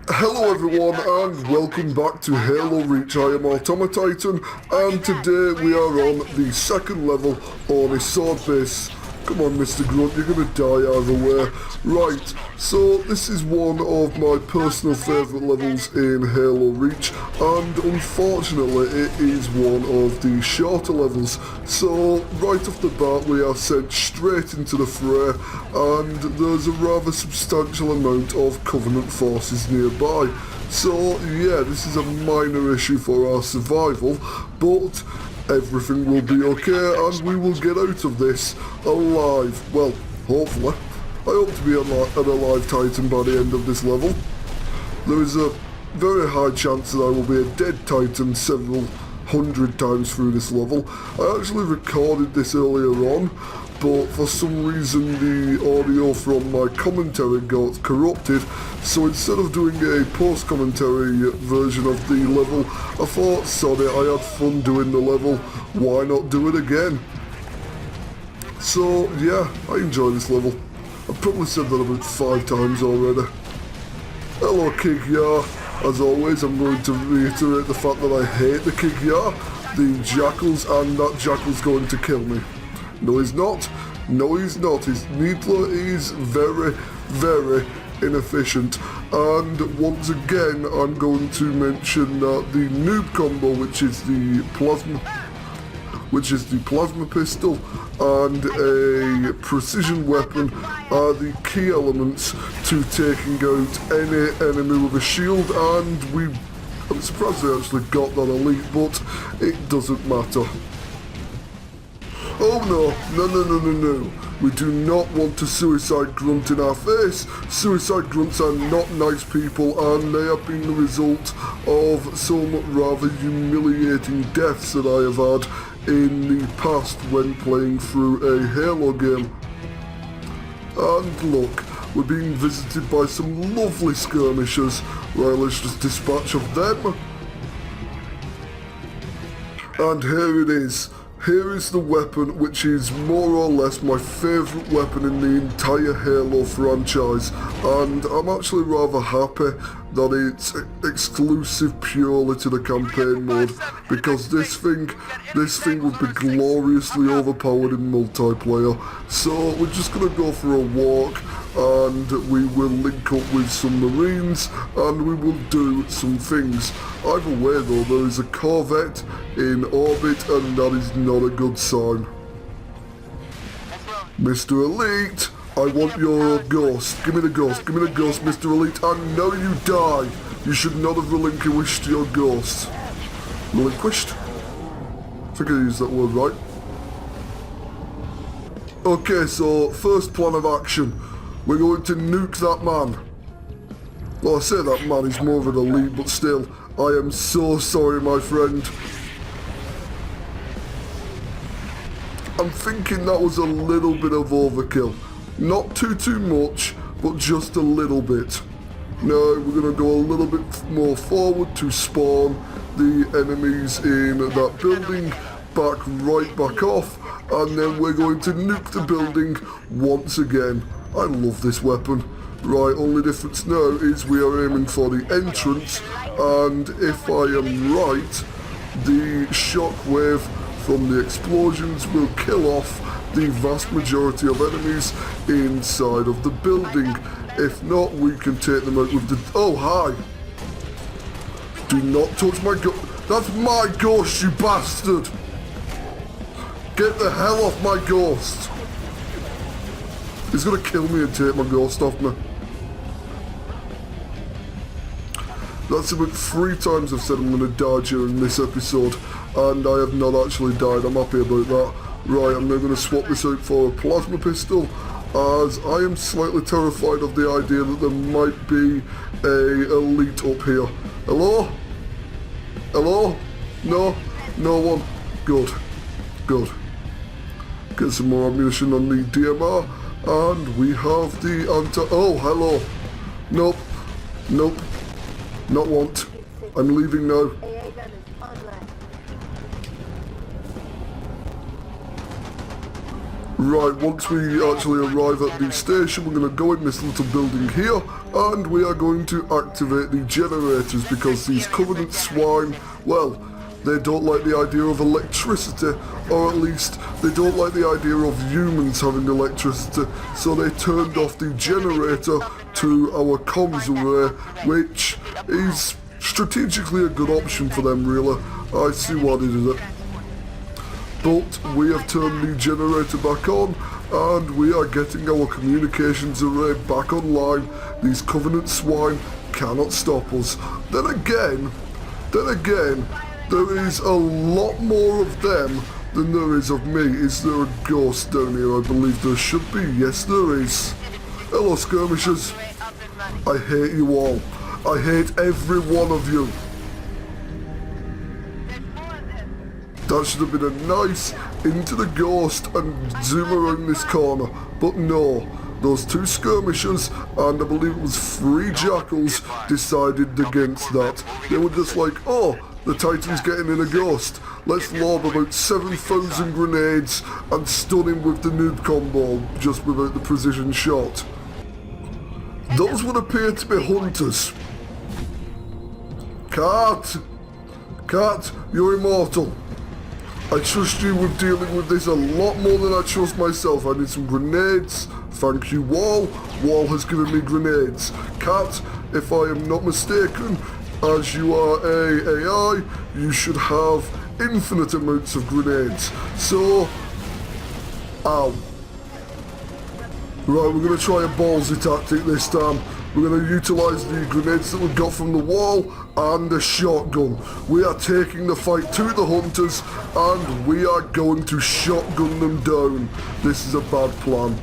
Hello everyone and welcome back to Halo Reach. I am AutomaTitan and today we are on the second level on a sword base. Come on Mr. Grunt, you're gonna die either way. Right, so this is one of my personal favourite levels in Halo Reach and unfortunately it is one of the shorter levels. So right off the bat we are sent straight into the fray and there's a rather substantial amount of Covenant forces nearby. So yeah, this is a minor issue for our survival, but everything will be okay and we will get out of this alive. Well, hopefully. I hope to be an alive Titan by the end of this level. There is a very high chance that I will be a dead Titan several hundred times through this level. I actually recorded this earlier on, but for some reason the audio from my commentary got corrupted, so instead of doing a post-commentary version of the level, I thought, sod it, I had fun doing the level, why not do it again? So yeah, I enjoy this level. I've probably said that about 5 times already. Hello Kigyar. As always, I'm going to reiterate the fact that I hate the Kigyar, the jackals, and that jackal's going to kill me. No, he's not. No, he's not. His Needler is very, very inefficient. And once again, I'm going to mention that the noob combo, which is the plasma pistol and a precision weapon, are the key elements to taking out any enemy with a shield, and I'm surprised they actually got that elite, but it doesn't matter. Oh no. We do not want a suicide grunt in our face. Suicide grunts are not nice people and they have been the result of some rather humiliating deaths that I have had in the past when playing through a Halo game. And look, we're being visited by some lovely skirmishers. Right, let's just dispatch of them. And here it is. Here is the weapon, which is more or less my favourite weapon in the entire Halo franchise, and I'm actually rather happy that it's exclusive purely to the campaign mode, because this thing would be gloriously overpowered in multiplayer. So we're just going to go for a walk and we will link up with some Marines and we will do some things. Either way though, there is a Corvette in orbit and that is not a good sign. Mr. Elite, I want your ghost. Give me the ghost, Mr. Elite. I know you die. You should not have relinquished your ghost. Relinquished? I think I used that word right. Okay, so first plan of action. We're going to nuke that man. Well, I say that man is more of an elite, but still, I am so sorry, my friend. I'm thinking that was a little bit of overkill. Not too much, but just a little bit. No, we're going to go a little bit more forward to spawn the enemies in that building, right back off, and then we're going to nuke the building once again. I love this weapon. Right, only difference now is we are aiming for the entrance, and if I am right, the shockwave from the explosions will kill off the vast majority of enemies inside of the building. If not, we can take them out with the... Oh, hi! Do not touch my ghost. That's my ghost, you bastard! Get the hell off my ghost! He's gonna kill me and take my ghost off me. That's about 3 times I've said I'm gonna die during this episode, and I have not actually died. I'm happy about that. Right, I'm now gonna swap this out for a plasma pistol, as I am slightly terrified of the idea that there might be a elite up here. Hello? Hello? No? No one? Good. Good. Get some more ammunition on the DMR. And we have the oh, hello. Nope. Nope. Not want. I'm leaving now. Right, once we actually arrive at the station, we're going to go in this little building here, and we are going to activate the generators because these Covenant swine, well, they don't like the idea of electricity, or at least they don't like the idea of humans having electricity, so they turned off the generator to our comms array, which is strategically a good option for them, really. I see why they did it. But we have turned the generator back on, and we are getting our communications array back online. These Covenant swine cannot stop us. Then again, there is a lot more of them than there is of me. Is there a ghost down here? I believe there should be. Yes, there is. Hello, skirmishers. I hate you all. I hate every one of you. That should have been a nice into the ghost and zoom around this corner. But no, those two skirmishers and I believe it was 3 jackals decided against that. They were just like, oh, the Titan's getting in a ghost. Let's lob about 7,000 grenades and stun him with the noob combo just without the precision shot. Those would appear to be hunters. Cat, you're immortal. I trust you with dealing with this a lot more than I trust myself. I need some grenades. Thank you, Wall. Wall has given me grenades. Cat, if I am not mistaken, as you are a AI, you should have infinite amounts of grenades. So, ow. Right, we're going to try a ballsy tactic this time. We're going to utilise the grenades that we got from the wall and a shotgun. We are taking the fight to the hunters and we are going to shotgun them down. This is a bad plan.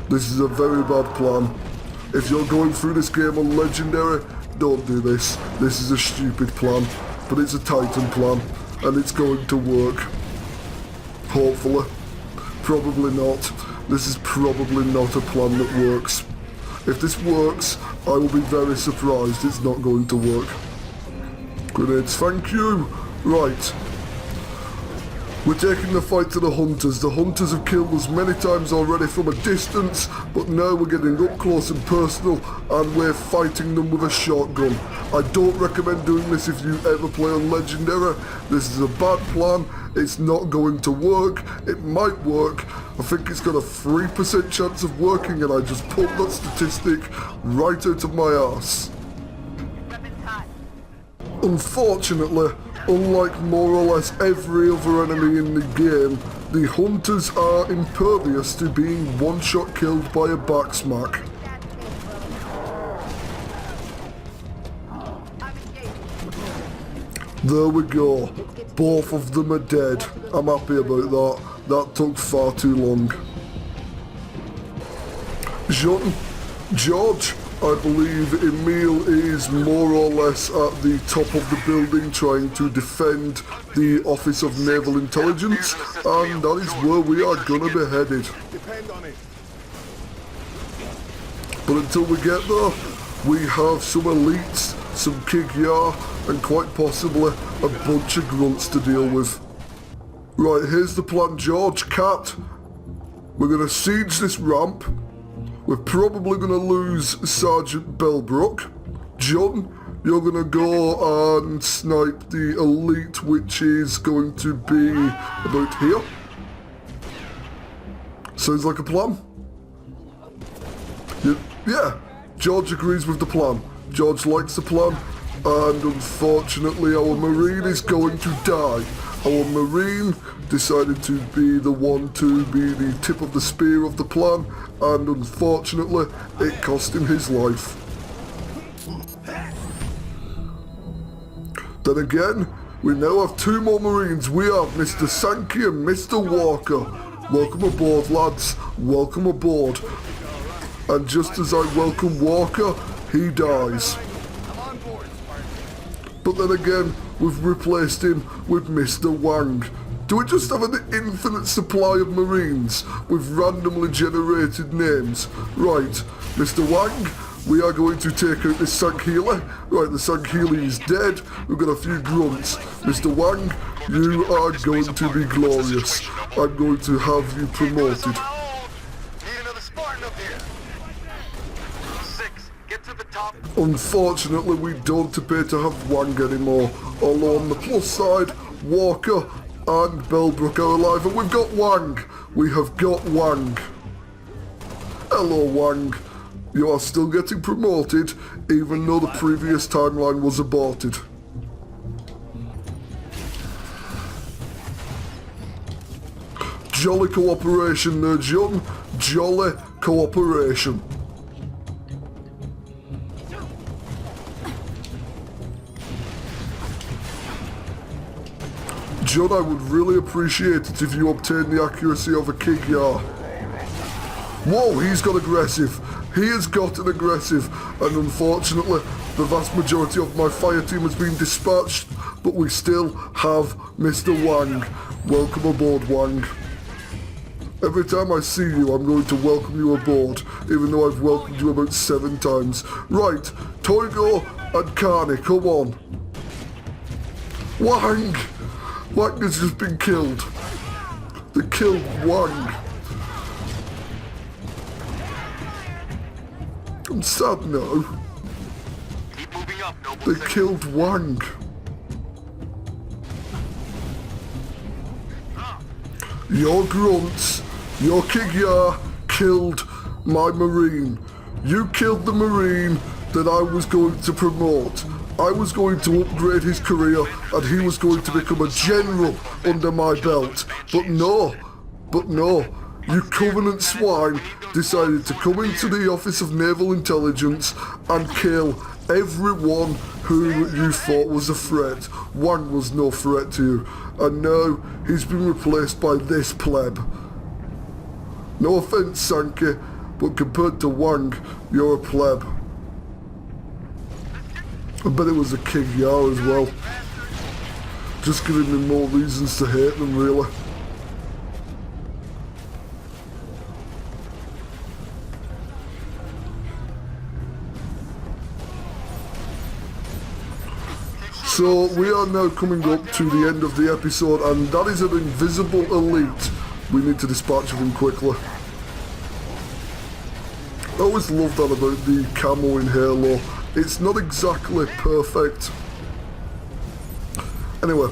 This is a very bad plan. If you're going through this game on Legendary, don't do this. This is a stupid plan, but it's a Titan plan and it's going to work. Hopefully. Probably not. This is probably not a plan that works. If this works, I will be very surprised it's not going to work. Grenades, thank you. Right. We're taking the fight to the hunters. The hunters have killed us many times already from a distance, but now we're getting up close and personal, and we're fighting them with a shotgun. I don't recommend doing this if you ever play on Legendary. This is a bad plan. It's not going to work. It might work. I think it's got a 3% chance of working, and I just pulled that statistic right out of my arse. Unfortunately, unlike more or less every other enemy in the game, the hunters are impervious to being one-shot killed by a backsmack. There we go. Both of them are dead. I'm happy about that. That took far too long. George, I believe Emil is more or less at the top of the building trying to defend the Office of Naval Intelligence, and that is where we are gonna be headed. But until we get there, we have some elites, some Kigyar, and quite possibly a bunch of grunts to deal with. Right, here's the plan, George. Cat, we're gonna siege this ramp. We're probably gonna lose Sergeant Bellbrook. John, you're gonna go and snipe the elite, which is going to be about here. Sounds like a plan. Yeah, George agrees with the plan. George likes the plan, and unfortunately our Marine is going to die. Our Marine decided to be the one to be the tip of the spear of the plan, and unfortunately it cost him his life. Then again, we now have 2 more Marines. We have Mr. Sankey and Mr. Walker. Welcome aboard, lads. Welcome aboard. And just as I welcome Walker, he dies. But then again, we've replaced him with Mr. Wang. Do we just have an infinite supply of Marines with randomly generated names? Right, Mr. Wang, we are going to take out this Sankhealy. Right, the Sankhealy is dead. We've got a few grunts. Mr. Wang, you are going to be glorious. I'm going to have you promoted. Unfortunately, we don't appear to have Wang anymore. Although on the plus side, Walker and Bellbrook are alive, and we've got Wang. We have got Wang. Hello, Wang. You are still getting promoted, even though the previous timeline was aborted. Jolly cooperation there, John. Jolly cooperation. John, I would really appreciate it if you obtained the accuracy of a kick yar. Whoa, he's got aggressive. He has gotten aggressive, and unfortunately, the vast majority of my fire team has been dispatched, but we still have Mr. Wang. Welcome aboard, Wang. Every time I see you, I'm going to welcome you aboard, even though I've welcomed you about 7 times. Right, Toigo and Carney, come on. Wang! Wang has just been killed. They killed Wang. I'm sad now. Keep moving up, They killed Wang. Your grunts, your Kigyar killed my Marine. You killed the Marine that I was going to promote. I was going to upgrade his career and he was going to become a general under my belt. But no, you Covenant swine decided to come into the Office of Naval Intelligence and kill everyone who you thought was a threat. Wang was no threat to you, and now he's been replaced by this pleb. No offense, Sankey, but compared to Wang, you're a pleb. I bet it was a King Yar as well. Just giving me more reasons to hate them, really. So we are now coming up to the end of the episode, and that is an invisible elite. We need to dispatch of him quickly. I always love that about the camo in Halo. It's not exactly perfect. Anyway,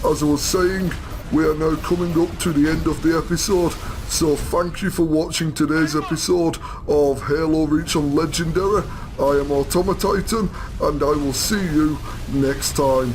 as I was saying, we are now coming up to the end of the episode, so thank you for watching today's episode of Halo Reach on Legendary. I am AutomaTitan, and I will see you next time.